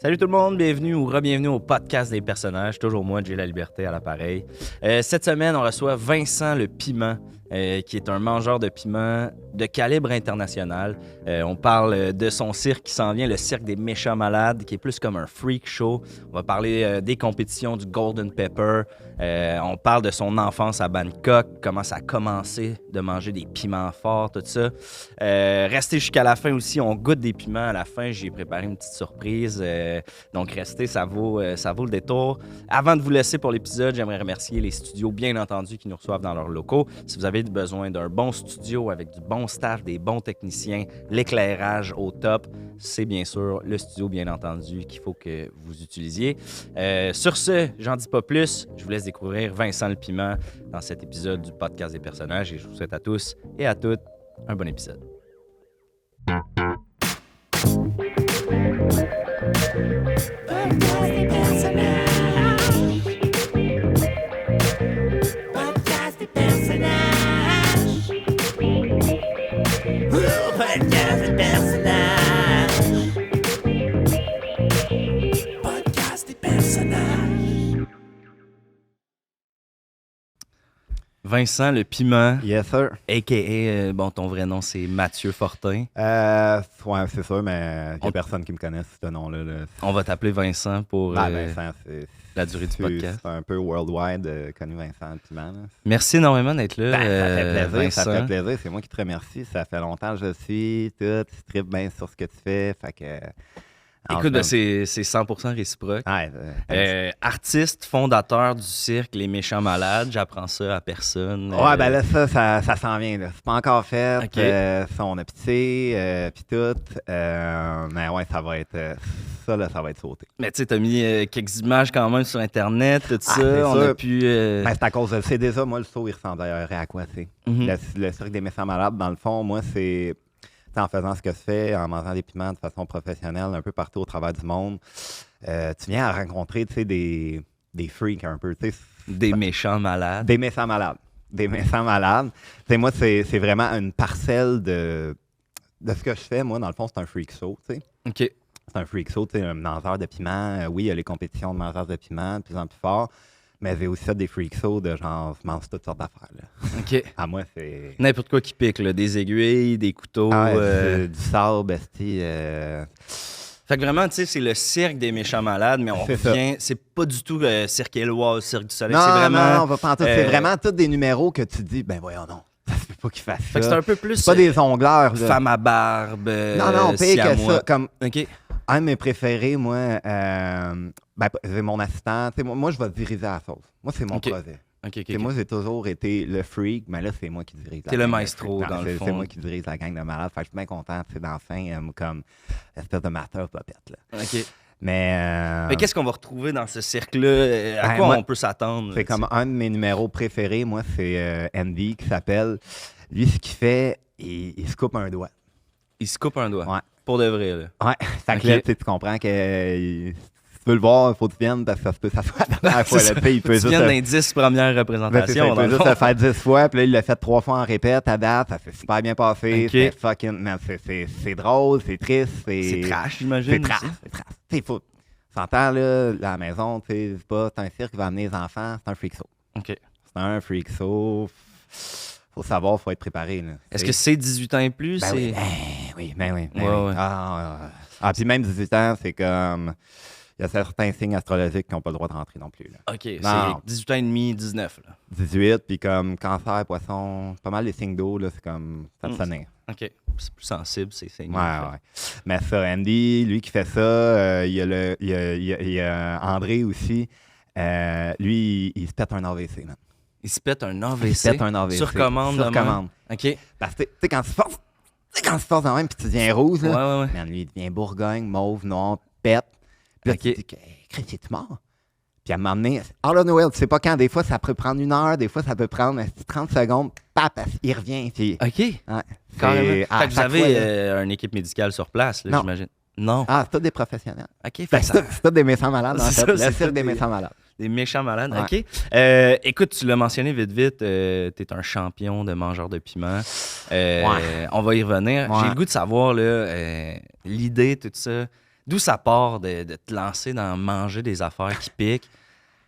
Salut tout le monde, bienvenue ou re-bienvenue au podcast des personnages. Toujours moi, J'ai la liberté à l'appareil. Cette semaine, on reçoit Vincent le Piment, qui est un mangeur de piment de calibre international. On parle de son cirque qui s'en vient, le cirque des méchants malades, qui est plus comme un freak show. On va parler des compétitions du Golden Pepper. On parle de son enfance à Bangkok, comment ça a commencé de manger des piments forts, tout ça. Restez jusqu'à la fin aussi, on goûte des piments à la fin. J'ai préparé une petite surprise. Donc restez, ça vaut le détour. Avant de vous laisser pour l'épisode, j'aimerais remercier les studios, bien entendu, qui nous reçoivent dans leurs locaux. Si vous avez besoin d'un bon studio avec du bon staff, des bons techniciens, l'éclairage au top, c'est bien sûr le studio, bien entendu, qu'il faut que vous utilisiez. Sur ce, j'en dis pas plus. Je vous laisse découvrir Vincent le Piment dans cet épisode du podcast des personnages et je vous souhaite à tous et à toutes un bon épisode. Vincent le Piment, Yes, sir. a.k.a. bon, ton vrai nom, c'est Mathieu Fortin. Ouais, c'est sûr, mais il n'y a personne qui me connaisse ce nom-là. Là. On va t'appeler Vincent pour Vincent, c'est la durée du podcast. C'est un peu worldwide connu Vincent le Piment. Là. Merci énormément d'être là, Ça fait plaisir, Vincent. ça fait plaisir. C'est moi qui te remercie. Ça fait longtemps que je suis. Tu tripes bien sur ce que tu fais. Fait que... Écoute, ben, c'est 100% réciproque. Ouais, Artiste, fondateur du cirque Les Méchants Malades, j'apprends ça à personne. ouais, ben là, ça s'en vient. Là. C'est pas encore fait. Okay. On a pitié, puis tout. Mais ouais, ça va être... ça, là, ça va être sauté. Mais tu sais, t'as mis quelques images quand même sur Internet, tout ça. On sûr. a pu... Ben, c'est à cause de... C'est déjà, moi, le saut, il ressemblerait à quoi, tu sais? Mm-hmm. Le cirque des méchants malades, dans le fond, moi, c'est... en faisant ce que je fais, en mangeant des piments de façon professionnelle, un peu partout au travers du monde, tu viens à rencontrer, tu sais, des freaks un peu, tu sais. Des méchants malades. Des méchants malades. Des méchants malades. Tu sais, moi, c'est vraiment une parcelle de ce que je fais. Moi, dans le fond, c'est un freak show, tu sais. OK. C'est un freak show, tu sais, un mangeur de piments. Oui, il y a les compétitions de mangeurs de piments de plus en plus fort. Mais j'ai aussi fait des freak shows de genre, je mange toutes sortes d'affaires. Là. OK. À moi, c'est... N'importe quoi qui pique, là. Des aiguilles, des couteaux. Du sable, bestie. Fait que vraiment, tu sais, c'est le cirque des méchants malades, mais on revient... C'est pas du tout Cirque Éloise, Cirque du Soleil. Non, c'est vraiment... non, on va pas en tout. C'est vraiment tous des numéros que tu dis, ben voyons non, ça se peut pas qu'ils fassent ça. Fait que c'est un peu plus... C'est pas des jongleurs. Là. Femme à barbe, non, pire que ça. Comme OK. un de mes préférés, moi, c'est mon assistant. Moi, je vais diriger la sauce. Moi, c'est mon projet. OK. Moi, j'ai toujours été le freak, mais là, c'est moi qui dirige la gang. T'es le maestro, dans le fond. C'est moi qui dirige la gang de malades. Fait que je suis bien content, d'enfin, comme espèce de mateur popette. Là. OK. Mais qu'est-ce qu'on va retrouver dans ce cirque-là? À quoi on peut s'attendre? C'est comme un de mes numéros préférés, moi, c'est Andy qui s'appelle. Lui, ce qu'il fait, il se coupe un doigt. Il se coupe un doigt? Ouais. Pour de vrai, là? Ouais. Fait que là, tu comprends que... Si tu veux le voir, il faut que tu viennes parce que ça se peut que ça soit la dernière fois. Là, il peut juste... dans les 10 premières représentations. Il peut juste le faire 10 fois, puis là, il l'a fait 3 fois en répète à date. Ça s'est super bien passé. Okay. C'est fucking... C'est drôle, c'est triste. C'est trash, j'imagine. C'est trash. Tu sais, s'entend, là, à la maison, tu sais, c'est un cirque qui va amener les enfants, c'est un freak show. OK. C'est un freak show. Faut savoir, faut être préparé. Là. Est-ce que c'est 18 ans et plus? Ben oui. Ouais. Puis même 18 ans, c'est comme... Il y a certains signes astrologiques qui n'ont pas le droit de rentrer non plus. Là. OK, c'est 18 ans et demi, 19. Là. 18, puis comme cancer, poisson, pas mal les signes d'eau, là, c'est comme ça te sonne. OK, c'est plus sensible, ces signes. Ouais. Mais ça, Andy, lui qui fait ça, il y a André aussi, lui, il se pète un AVC, man. Il se pète un AVC? Il se pète un AVC. Sur commande. OK. Parce que, tu sais, quand tu forces de même, puis tu deviens rouge, là, ouais. Man, lui, il devient bourgogne, mauve, noir, pète. Puis là, tu te dis, Chris, es-tu mort? Puis à m'emmener, Noël, tu sais pas quand, des fois, ça peut prendre 1 heure, des fois, ça peut prendre 30 secondes, pap, il revient. Puis, OK. Ouais, carrément. Fait que vous avez une équipe médicale sur place, là, j'imagine. Non. Ah, c'est tous des professionnels. OK. C'est tous des méchants malades, en fait. Le cirque des méchants malades. Des méchants malades, ouais. OK. Écoute, tu l'as mentionné vite, t'es un champion de mangeur de piment. On va y revenir. Ouais. J'ai le goût de savoir, là, l'idée, tout ça, D'où ça part de te lancer dans manger des affaires qui piquent?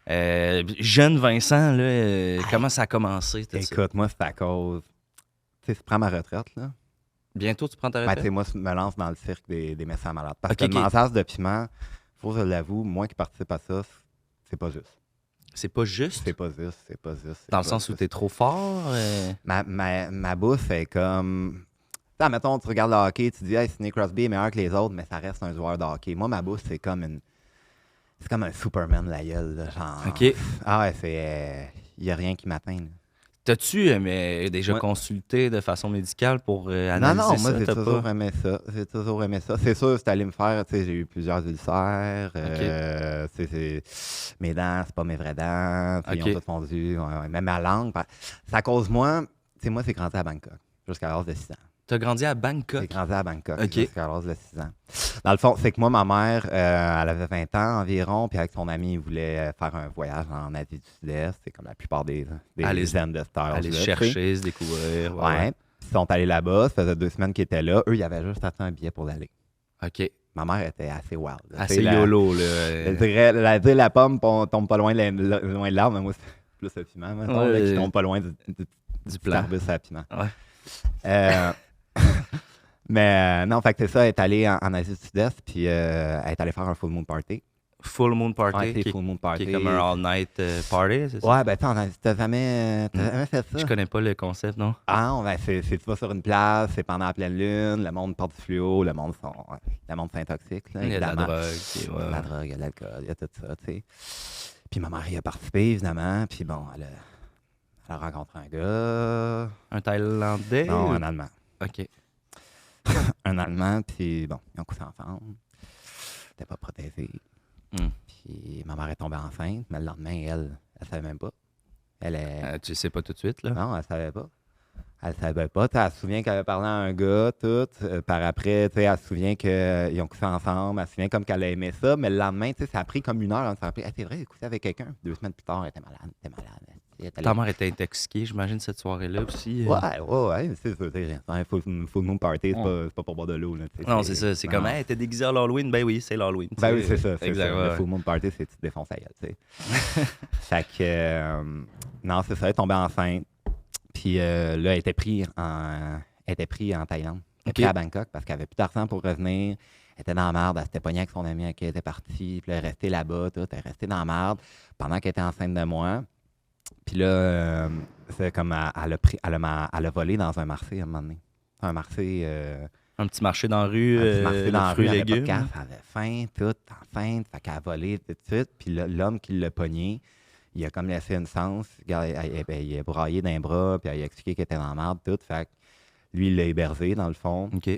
Jeune Vincent, là, comment ça a commencé? Écoute, moi, c'est à cause... Tu sais, je prends ma retraite, là. Bientôt, tu prends ta Ben, tu retraite? sais, moi, je me lance dans le cirque des médecins malades. Parce Ok, que le ok. montage de piment, faut que je l'avoue, moi qui participe à ça, c'est pas juste. C'est pas juste? C'est pas juste, c'est pas juste. c'est Dans le pas sens où juste. t'es trop fort? Ma bouffe est comme... Tu sais, mettons, tu regardes le hockey, tu dis, hey, Sidney Crosby est meilleur que les autres, mais ça reste un joueur de hockey. Moi, ma bouffe, c'est comme une... C'est comme un Superman, la gueule, là, genre... OK. Ah ouais, c'est... Il y a rien qui m'atteint, là. T'as-tu déjà Ouais. consulté de façon médicale pour Non, analyser non, moi, ça? j'ai T'as toujours pas... aimé ça. J'ai toujours aimé ça. C'est sûr, c'est allé me faire, tu sais, j'ai eu plusieurs ulcères. Mes dents, c'est pas mes vraies dents. Tu sais, Ok. Ils ont tout fondu. Même ma langue. Ça cause moi, tu sais, moi, c'est grandi à Bangkok jusqu'à l'âge de 6 ans. T'as grandi à J'ai Bangkok? grandi à Bangkok Ok. jusqu'à l'âge de 6 ans. Dans le fond, c'est que moi, ma mère, elle avait 20 ans environ, puis avec son ami, il voulait faire un voyage en Asie du Sud-Est. C'est comme la plupart des Aller- jeunes de cette âge-là, Aller tu sais. chercher, se découvrir. Ouais. Ils sont allés là-bas, ça faisait 2 semaines qu'ils étaient là. Eux, ils avaient juste acheté un billet pour l'aller. OK. Ma mère était assez wild. là. Tu Assez sais, YOLO, là. Je dirais, la pomme tombe pas loin loin de l'arbre, mais moi, c'est plus le piment, mettons, là, qui tombe pas loin du Du plan. arbuste à piment. Ouais. Euh, mais non, fait que c'est ça, elle est allée en Asie du Sud-Est, puis elle est allée faire un full moon party. Full Moon Party, Ouais, c'est qui, full moon qui party. est comme un all-night party, c'est ça? Ouais, ben t'as jamais fait ça? Je connais pas le concept, non? Ah non, ben tu vas sur une place, c'est pendant la pleine lune, le monde porte du fluo, le monde s'intoxique, là, Il y a de la évidemment. drogue. Il y a de ouais. la drogue, il y a de l'alcool, il y a tout ça, tu sais. Puis ma mère y a participé, évidemment, puis bon, elle a rencontré un gars, Un Thaïlandais? non, ou- un Allemand. OK. Un Allemand, puis bon, ils ont couché ensemble. C'était pas protégé. Hmm. Puis ma mère est tombée enceinte, mais le lendemain, elle savait même pas. Elle est... Tu sais pas tout de suite, là? Non, elle savait pas. Elle savait pas. Elle se souvient qu'elle avait parlé à un gars, tout. Par après, elle se souvient qu'ils ont couché ensemble. Elle se souvient comme qu'elle a aimé ça. Mais le lendemain, ça a pris comme 1 heure. Elle s'est rappelé, c'est vrai, j'ai couché avec quelqu'un. 2 semaines plus tard, elle était malade. Elle était Ta mère était intoxiquée, j'imagine, cette soirée-là aussi. Ouais, c'est ça. Un full moon party, c'est pas pour boire de l'eau. Là, Non, c'est ça. C'est non. comme, hey, t'es déguisé à l'Halloween? Ben oui, c'est l'Halloween. Ben oui, c'est ça. Exact, Le ouais. full moon party, c'est tu te défonces la gueule, tu sais. Fait que, non, c'est ça, elle est tombée enceinte. Puis là, elle était prise en Thaïlande. Elle était prise Ok. à Bangkok parce qu'elle avait plus d'argent pour revenir. Elle était dans la merde. Elle s'était pognée avec son ami qui était parti. Puis là, elle est restée là-bas. Tout. Elle est restée dans la merde pendant qu'elle était enceinte de moi. Puis là, c'est comme elle a volé dans un marché à un moment donné. Un marché. Un petit marché dans la rue, Un petit marché dans la fruits rue, et elle avait pas de légumes. cash, elle avait faim, tout, enceinte, fait qu'elle a volé tout de suite. Puis l'homme qui l'a pogné, il a comme laissé une sens. Regarde, il a braillé d'un bras, puis il a expliqué qu'elle était dans la merde, tout. Fait que lui, il l'a hébergé, dans le fond. OK.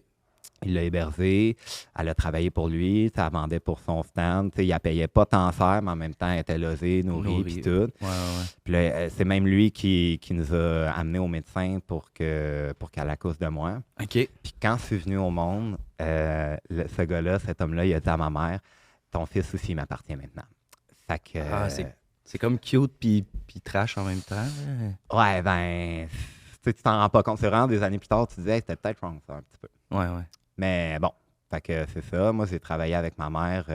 Il l'a hébergé, elle a travaillé pour lui, ça vendait pour son stand. Il ne payait pas tant cher, mais en même temps, elle était logée, nourrie, puis tout. Ouais. Puis là, c'est même lui qui nous a amenés au médecin pour qu'elle accouche de moi. OK. Puis quand je suis venu au monde, ce gars-là, cet homme-là, il a dit à ma mère, ton fils aussi m'appartient maintenant. Fait que... C'est comme cute puis trash en même temps. là. ouais, ben... Tu t'en rends pas compte. C'est vraiment des années plus tard, tu disais, hey, c'était peut-être wrong, ça, un petit peu. Ouais. Mais bon, fait que c'est ça. Moi, j'ai travaillé avec ma mère...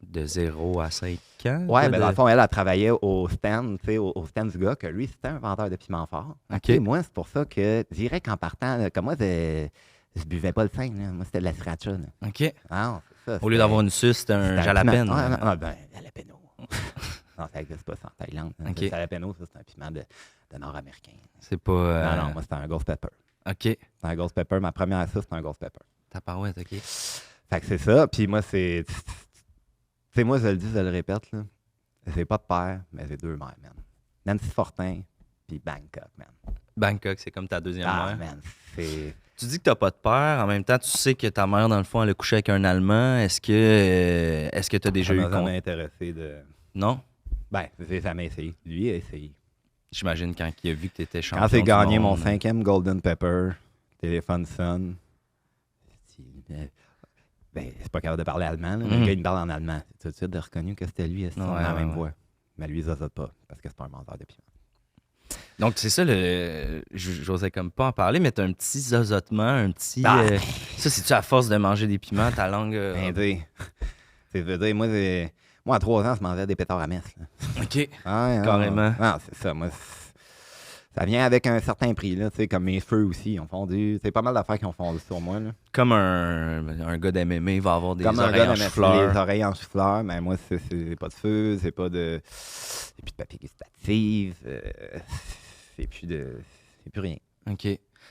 De 0 à 5 ans. Ouais, toi, ben dans le fond, elle a travaillé au stand, tu sais, au stand du gars, que lui, c'était un vendeur de piment fort. OK. Et moi, c'est pour ça que, je dirais qu'en partant, là, comme moi, je buvais pas le sein, là. Moi, c'était de la sriracha, là. OK. Ah non, c'est ça. Au lieu d'avoir une suce, c'était un jalapeno. Ouais, non, ben, jalapeno. Non, ça n'existe pas ça en Thaïlande. OK. Le jalapeno, ça, c'est un piment de nord-américain. C'est pas... Non, moi, c'était un ghost pepper. OK. C'était un ghost pepper. Ma première sauce, c'était un ghost pepper. Ta parouette, OK. Fait que c'est ça. Puis moi, c'est... Tu sais, moi, je le dis, je le répète, là. J'ai pas de père, mais j'ai 2 mères, man. Nancy Fortin, puis Bangkok, man. Bangkok, c'est comme ta deuxième Ah, mère. man, c'est... Tu dis que t'as pas de père, en même temps, tu sais que ta mère, dans le fond, elle a couché avec un Allemand. Est-ce que t'as déjà Ça eu m'a compte? jamais intéressé de... Non? Ben, j'ai jamais essayé. Lui a essayé. J'imagine quand il a vu que t'étais champion Quand j'ai du gagné monde. mon 5e Golden Pepper, téléphone sonne. Ben, c'est pas capable de parler allemand. Là. Le gars, il me parle en allemand. Tout de suite, de reconnu que c'était lui. On a la même voix. Mais lui, il zozote pas, parce que c'est pas un menteur de piment. Donc, c'est ça, j'osais comme pas en parler, mais t'as un petit zozotement, un petit... ça, c'est-tu à force de manger des piments, ta langue... C'est dire, moi, à 3 ans, je mangeais des pétards à messe. Là. OK, Ah, carrément. Non, c'est ça, moi... Ça vient avec un certain prix, là, tu sais, comme mes cheveux aussi, ils ont fondu. C'est pas mal d'affaires qui ont fondu sur moi, là. Comme un gars d'MMA va avoir des comme oreilles en chou-fleur. Les oreilles en chou-fleur, mais moi, c'est pas de feu, c'est pas de... C'est plus de papier gustatif, c'est plus rien. OK.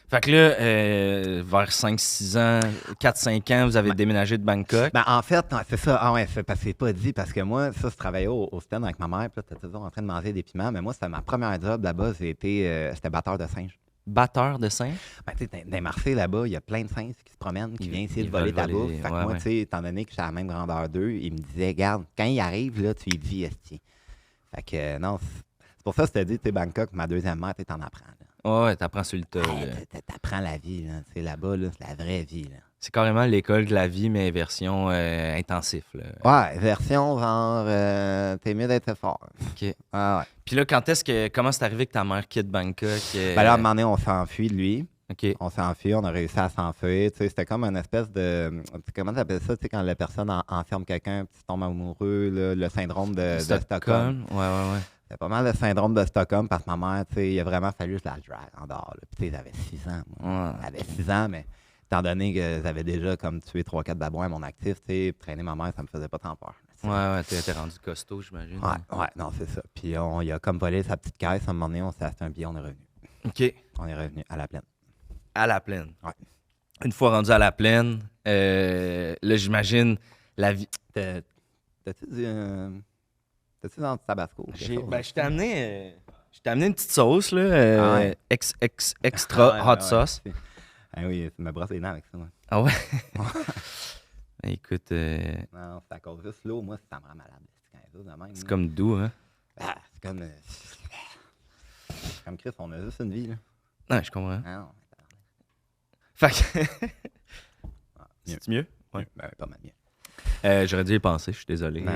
Fait que là, vers 5-6 ans, 4-5 ans, vous avez déménagé de Bangkok. Ben, en fait, c'est ça. Ah ouais, c'est parce que c'est pas dit. Parce que moi, ça, je travaillais au stand avec ma mère. Puis là, t'étais toujours en train de manger des piments. Mais moi, c'était ma première job là-bas. C'était batteur de singes. Batteur de singe? Ben, tu sais, dans les marchés là-bas, il y a plein de singes qui se promènent, qui viennent essayer de voler ta bouffe. Fait que moi, tu sais, étant donné que j'étais à la même grandeur d'eux, ils me disaient, regarde, quand ils arrivent, là, tu y dis, esti. Fait que, non, c'est pour ça que je t'ai dit, tu sais, Bangkok, ma deuxième mère, tu t'en apprends. Ouais, t'apprends sur le tas. T'apprends la vie, là. Tu sais, là-bas, là, c'est la vraie vie, là. C'est carrément l'école de la vie, mais version intensif. Là. Ouais, version genre, t'es mieux d'être fort. OK. Ah ouais. Puis là, comment c'est arrivé que ta mère quitte Bangkok? Ben là, à un moment donné, on s'enfuit de lui. OK. On s'enfuit, on a réussi à s'enfuir. Tu sais, c'était comme une espèce de... Comment t'appelles ça, tu sais, quand la personne enferme quelqu'un, puis tu tombes amoureux, là, le syndrome de Stockholm. Ouais. C'est pas mal le syndrome de Stockholm parce que ma mère, tu sais, il a vraiment fallu que je la drag en dehors. Là. Puis tu sais, j'avais 6 ans. Moi. J'avais 6 ans, mais étant donné que j'avais déjà comme tué 3-4 babouins à mon actif, tu sais, traîner ma mère, ça me faisait pas tant peur. Ouais, t'es rendu costaud, j'imagine. Ouais, non, c'est ça. Puis il a comme volé sa petite caisse, à un moment donné, on s'est acheté un billet, on est revenu. OK. On est revenu à la plaine. À la plaine. Ouais. Une fois rendu à la plaine, là, j'imagine la vie... T'as-tu dans le tabasco? Je t'ai amené une petite sauce, là, extra hot sauce. Ah oui, tu me brosses les dents avec ça. Moi. Ah ouais? Écoute... Non, c'est à cause juste l'eau, moi, ça me rend malade. C'est comme doux, hein? Ah, c'est comme... comme Chris, on a juste une vie, là. Non, je comprends. Ah non. Fait que... C'est mieux? Ouais. Ben, pas mal mieux. J'aurais dû y penser, je suis désolé. Non,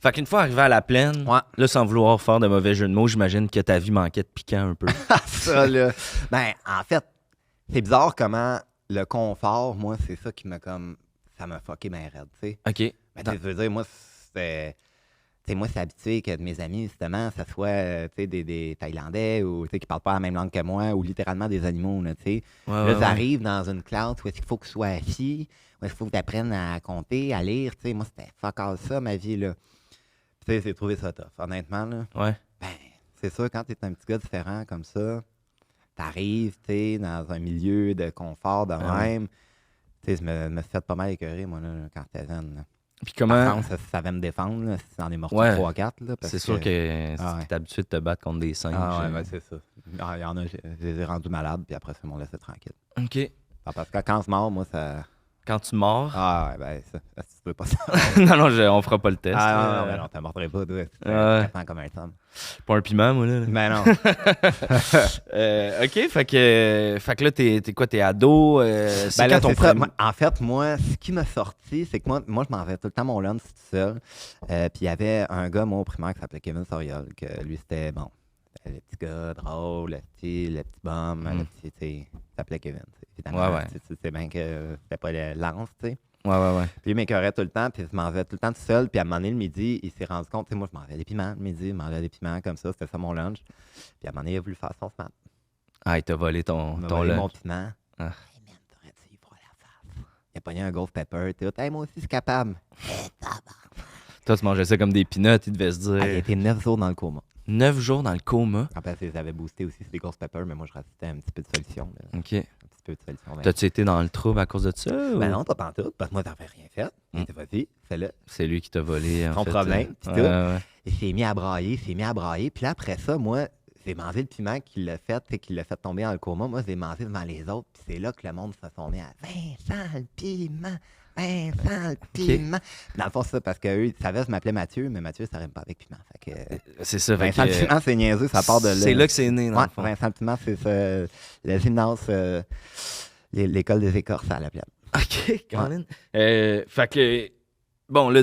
Fait qu'une fois arrivé à la plaine, là, sans vouloir faire de mauvais jeu de mots, j'imagine que ta vie manquait de piquant un peu. Ça, là. Ben, en fait, c'est bizarre comment le confort, moi, c'est ça qui m'a comme... Ça m'a fucké ma raide, tu sais. OK. Mais tu veux dire, moi, c'est... Tu sais, moi, c'est habitué que mes amis, justement, ça soit, tu sais, des Thaïlandais ou, tu sais, qui parlent pas la même langue que moi ou littéralement des animaux, là, tu sais. Là, j'arrive dans une classe où est-ce qu'il faut que tu sois assis, où est-ce qu'il faut que tu apprennes à compter, à lire, tu sais. Moi, c'était fuck all ça, ma vie, là. Tu sais, j'ai trouvé ça tough, honnêtement, là. Ouais. Ben, c'est sûr, quand t'es un petit gars différent comme ça, t'arrives, tu sais, dans un milieu de confort de même. Tu sais, je me suis fait pas mal écœurer, moi, là, quand j'étais jeune, là. Puis comment... Par contre, ça savait me défendre, là, si c'en est morti 3-4, là. C'est sûr que t'es habitué de te battre contre des singes. Ah ouais, ben, c'est ça. Il y en a, je les ai rendus malades, puis après ça, ils m'ont laissé tranquille. OK. Parce que quand je mors, moi, ça... Quand tu mords? Ah ouais, ben ça, tu veux pas ça. non, on fera pas le test. Ah non, t'en mordrais pas, toi. Tu t'attends comme un homme. Pas un piment, moi, là. Ben non. OK, fait que là, t'es quoi? T'es ado? C'est ben là, quand ça. En fait, moi, ce qui m'a sorti, c'est que moi je m'en vais tout le temps mon lunch tout seul. Puis il y avait un gars, moi, au primaire, qui s'appelait Kevin Soriol, que lui, c'était, bon, le petit gars drôle, le petit bum, le petit, tu sais, il s'appelait Kevin. Évidemment, ouais. C'est bien que c'était pas le lance, tu sais. Ouais. Puis il m'écœurait tout le temps, puis je m'en vais tout le temps tout seul. Puis à un moment donné, le midi, il s'est rendu compte, tu sais, moi, je m'en vais des piments le midi, je m'en vais des piments comme ça, c'était ça mon lunch. Puis à un moment donné, il a voulu faire son snap. Ah, il t'a volé ton lunch. Mon Ah. piment. Hey man, t'aurais-tu y voir la face? Il a pogné un ghost pepper, t'es hey, moi aussi, c'est capable. Toi, tu mangeais ça comme des peanuts, il devait se dire. Ah, il a été 9 jours dans le coma. 9 jours dans le coma? Après, ils avaient boosté aussi, c'est des ghost pepper, mais moi, je rajoutais un petit peu de solution. Là. OK. Peu de solution. T'as-tu été dans le trouble à cause de ça? Ben non, pas pantoute, parce que moi, t'avais rien fait. Il était vas-y, fais-le. C'est lui qui t'a volé, en Son fait. problème, pis tout. Il s'est mis à brailler. Puis là, après ça, moi, j'ai mangé le piment qu'il l'a fait tomber dans le coma. Moi, je l'ai mangé devant les autres. Puis c'est là que le monde se sont mis à Vincent le piment! Vincent le piment! Okay. Dans le fond, c'est ça, parce qu'eux, ils savaient que je m'appelais Mathieu, mais Mathieu, ça rime pas avec piment. Fait que, c'est ça, Vincent le piment, c'est niaiseux, ça part de là. C'est là que c'est né, dans le fond. Vincent le piment, c'est le gymnase, l'école des écorces à la plaine. OK, Colin. Fait que Bon, là,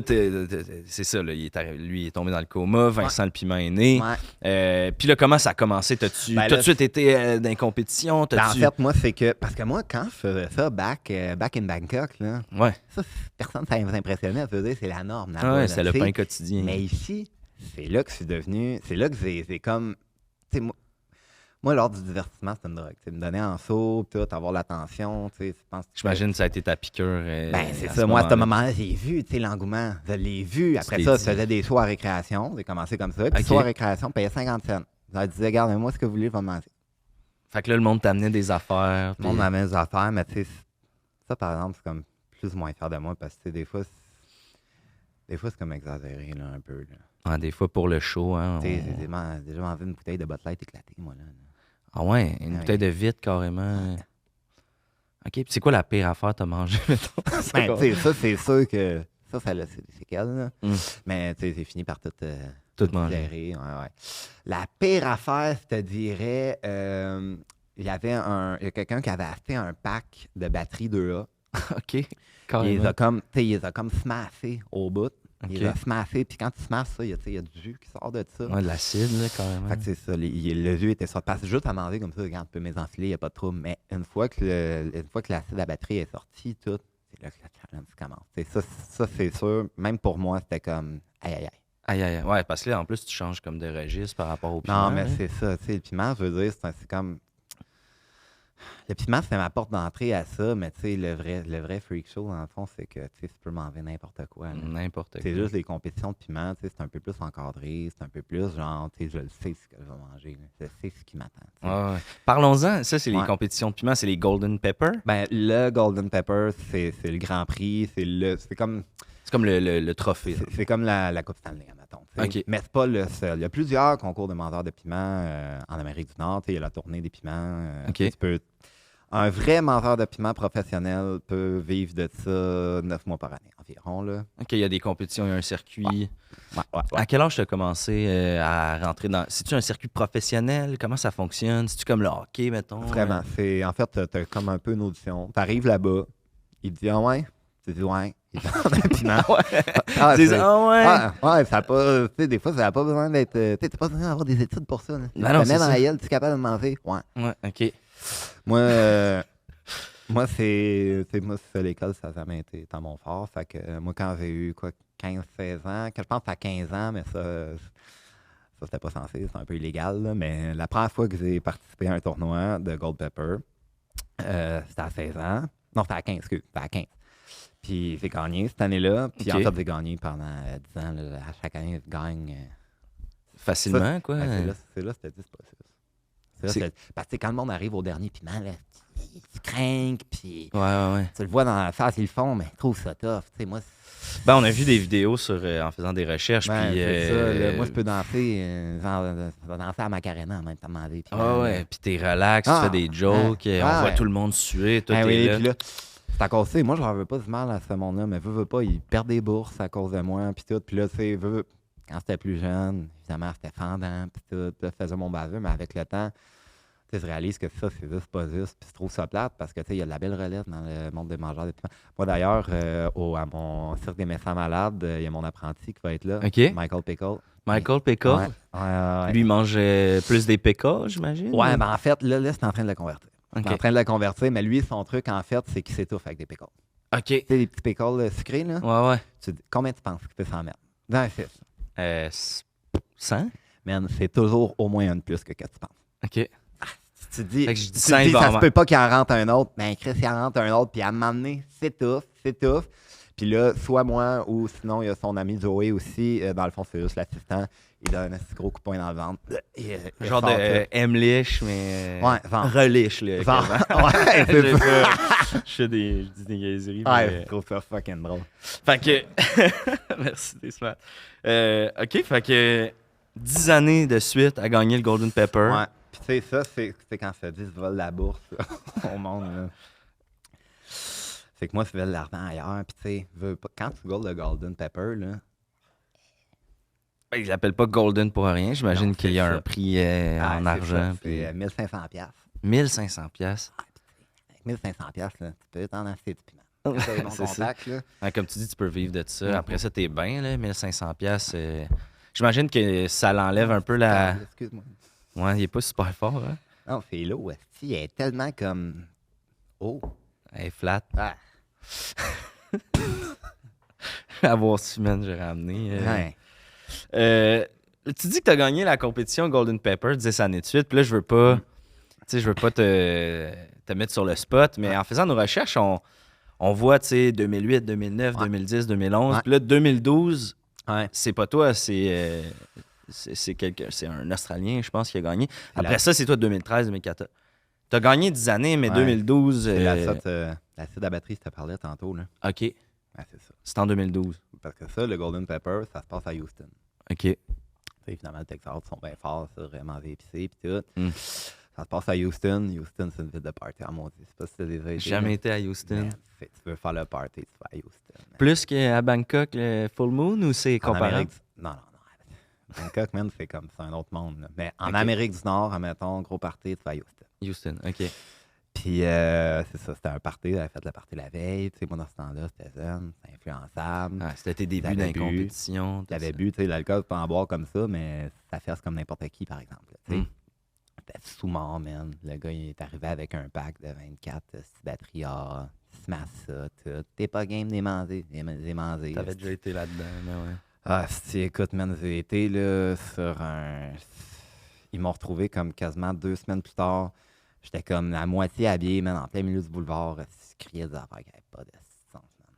c'est ça, là, lui, il est tombé dans le coma, Vincent le Piment est né. Ouais. Puis là, comment ça a commencé? T'as-tu tout de suite été dans les compétitions? En fait, moi, c'est que... Parce que moi, quand je faisais ça, back in Bangkok, là, ça, personne ne s'impressionnait. Ça veut dire c'est la norme. Ouais, c'est le pain quotidien. Mais ici, c'est là que je suis devenu... C'est là que c'est comme... Tu sais, moi, lors du divertissement, c'est une drogue. Me donner en saut, tout, avoir l'attention. J'imagine que ça a été ta piqûre. C'est ça. Moi, à ce moment-là, j'ai vu l'engouement. Je l'ai vu. Après ça, je faisais des sauts à récréation. J'ai commencé comme ça. Puis sauts à récréation, payais 50 cents. Je leur disais, regarde, moi, ce que vous voulez, je vais demander. Fait que là, le monde t'amenait des affaires. Le monde m'amenait des affaires, mais tu sais, ça, par exemple, c'est comme plus ou moins fier de moi parce que des fois, c'est comme exagéré, là, un peu. Là. Des fois, pour le show, hein. J'ai déjà envie une bouteille de Bud Light éclatée, moi, là. Ah ouais, une bouteille de vitre, carrément. OK, puis c'est quoi la pire affaire que t'as mangé, mettons? Ça, c'est sûr que... Ça a des séquelles, là. Mais, tu sais, c'est fini par tout manger. Ouais. La pire affaire, je te dirais... il y avait quelqu'un qui avait acheté un pack de batteries 2A. OK, carrément. Il les a comme smassés au bout. Il les a smassés, puis quand tu smashes ça, il y a du jus qui sort de ça. Ouais, de l'acide, là, carrément. Fait que c'est ça, le jus était ça. Passe juste à manger comme ça, regarde, tu peux m'enfiler, il n'y a pas de trouble. Mais une fois que l'acide à batterie est sorti, tout, c'est là que le challenge commence. Ça, c'est sûr. Même pour moi, c'était comme aïe. Aïe. Ouais, parce que là, en plus, tu changes comme de registre par rapport au piment. Non, mais c'est ça. Le piment, je veux dire, c'est comme... Le piment, c'est ma porte d'entrée à ça, mais tu sais, le vrai freak show, dans le fond, c'est que tu peux manger n'importe quoi. N'importe quoi. C'est juste les compétitions de piment, tu sais, c'est un peu plus encadré, c'est un peu plus genre, tu sais, je le sais ce que je vais manger. Je sais ce qui m'attend. Ouais. Parlons-en, ça, c'est les compétitions de piment, c'est les Golden Pepper? Ben, le Golden Pepper, c'est le Grand Prix, c'est comme... C'est comme le trophée. C'est comme la Coupe Stanley, mettons. Okay. Mais c'est pas le seul. Il y a plusieurs concours de mangeurs de piment en Amérique du Nord. Il y a la tournée des piments. Un vrai mangeur de piment professionnel peut vivre de ça 9 mois par année environ. Là. OK, il y a des compétitions, il y a un circuit. Ouais. À quel âge tu as commencé à rentrer dans... C'est-tu un circuit professionnel? Comment ça fonctionne? C'est-tu comme le hockey, mettons? Vraiment. En fait, tu as comme un peu une audition. Tu arrives là-bas, il te dit « Ah ouais? » Tu dis « Ouais. » Il te donne un piment. Ouais, ça a pas... Tu sais, des fois, ça n'a pas besoin d'être... Tu n'as pas besoin d'avoir des études pour ça. Là. Tu mets dans la gueule, tu es capable de manger. Ouais, OK. Moi, c'est ça, l'école, ça n'a jamais été dans mon fort. Fait que moi, quand j'ai eu 15-16 ans, que je pense à 15 ans, mais ça c'était pas censé, c'est un peu illégal, là, mais la première fois que j'ai participé à un tournoi de Gold Pepper, c'était à 16 ans. Non, c'était à 15, c'était à 15. Puis j'ai gagné cette année-là. Puis en fait, j'ai gagné pendant 10 ans. Là, à chaque année, je gagne. Facilement, ça, quoi. C'est là, c'était 10%. Parce que quand le monde arrive au dernier piment, là, tu crains, puis tu le vois dans la face, ils le font, mais ils trouvent ça tough. Moi, on a vu des vidéos en faisant des recherches. Ben, puis, ça, moi, je peux danser, je vais danser à Macarena en même temps. Puis t'es relax, tu fais des jokes, on voit tout le monde suer, toi, t'es là. Puis là, c'est à cause, moi, je leur veux pas du mal à ce monde-là, mais veux pas, ils perdent des bourses à cause de moi, puis tout. Puis là, tu sais, quand j'étais plus jeune, évidemment, c'était fendant, puis tout. Là, je faisais mon baveux, mais avec le temps, je réalise que ça, c'est juste pas juste. Puis je trouve ça plate parce que, tu sais, il y a de la belle relève dans le monde des mangeurs de piment. Moi, d'ailleurs, à mon cirque des médecins malades, il y a mon apprenti qui va être là, Michael Pickle. Michael Pickle? Ouais. Lui, il mange plus des pickles, j'imagine? Ouais, ben en fait, là, c'est en train de le convertir. Il est en train de le convertir, mais lui, son truc, en fait, c'est qu'il s'étouffe avec des pickles. OK. Tu sais, des petits pickles sucrés, là? Ouais. Combien tu penses qu'il peut s'en mettre? Dans un fils. 100? Man, c'est toujours au moins un de plus que tu penses. OK. Tu te dis, ça se peut pas qu'il en rentre un autre. Ben, Chris, il en rentre un autre, puis à un moment donné, c'est tough. Puis là, soit moi, ou sinon, il y a son ami Joey aussi. Dans le fond, c'est juste l'assistant. Il donne un petit gros coup de poing dans le ventre. Genre de M-liche, mais... Reliche, là. C'est ça. Je dis des gaiseries. Ouais, je trouve ça fucking drôle. Fait que... Merci, t'es smart. OK, fait que 10 années de suite à gagner le Golden Pepper. Ouais. Puis tu sais, ça, c'est quand je te dis, je vole la bourse au monde, là. C'est que moi, je vais l'argent ailleurs. Puis tu sais, quand tu gold le Golden Pepper, là... Ils l'appellent pas Golden pour rien. J'imagine qu'il y a un prix en argent. C'est 1500$. 1500$? Avec 1500$, là, tu peux t'en acheter du piment. Quand t'as les bons C'est ça. contacts, là. Ouais, comme tu dis, tu peux vivre de ça. Mhm. Après ça, t'es bien, là, 1500$. J'imagine que ça l'enlève un peu la... Excuse-moi. Ouais, il est pas super fort, hein? Non, c'est l'eau, esti, elle est tellement comme... Oh! Elle est flat. Ah. À voir si, man, j'ai ramené. Ouais. Tu dis que tu as gagné la compétition Golden Pepper 10 années de suite. Puis là, je veux pas, tu sais, je veux pas te mettre sur le spot, mais en faisant nos recherches, on voit, tu sais, 2008, 2009, Ouais. 2010, 2011. Ouais. Puis là, 2012, Ouais. c'est pas toi, c'est un Australien, je pense, qui a gagné. Après la- ça, c'est toi 2013, 2014. Tu as gagné 10 années, mais Ouais. 2012... C'est l'acide à batterie que tu parlais tantôt, là. OK, Ouais, c'est ça. c'est en 2012. Parce que ça, le Golden Pepper, ça se passe à Houston. OK. Tu sais, finalement, le Texas, ils sont bien forts, ça, vraiment épicé, puis tout. Mm. Ça se passe à Houston. Houston, c'est une ville de party, à mon dieu. C'est pas si t'as déjà été. Jamais là. été à Houston. Man, tu veux faire le party, tu vas à Houston. man. Plus qu'à Bangkok, le Full Moon, ou c'est En comparable? Amérique non. Bangkok, man, c'est comme c'est un autre monde. Là. Mais en Ok. Amérique du Nord, admettons, gros party, tu vas à Houston. Houston, OK. Puis, c'est ça, c'était un party. J'avais fait le party la veille. Tu sais, moi, dans ce temps-là, c'était zen, c'était influençable. Ah, c'était tes débuts J'avais dans les bu. compétitions. tout J'avais ça. bu, tu sais, l'alcool, tu peux en boire comme ça, mais ça fait comme n'importe qui, par exemple. là, tu sais. Mm. C'était sous-mort, man. Le gars, il est arrivé avec un pack de 24 batteries A, smash ça, tout. T'es pas game des manger, des manger. T'avais déjà été là-dedans, mais ouais. Ah, si, écoute, man, j'ai été là sur un. Ils m'ont retrouvé comme quasiment 2 semaines plus tard. J'étais comme à moitié habillé, man, en plein milieu du boulevard. Je criais des affaires qui n'avaient pas de sens, man.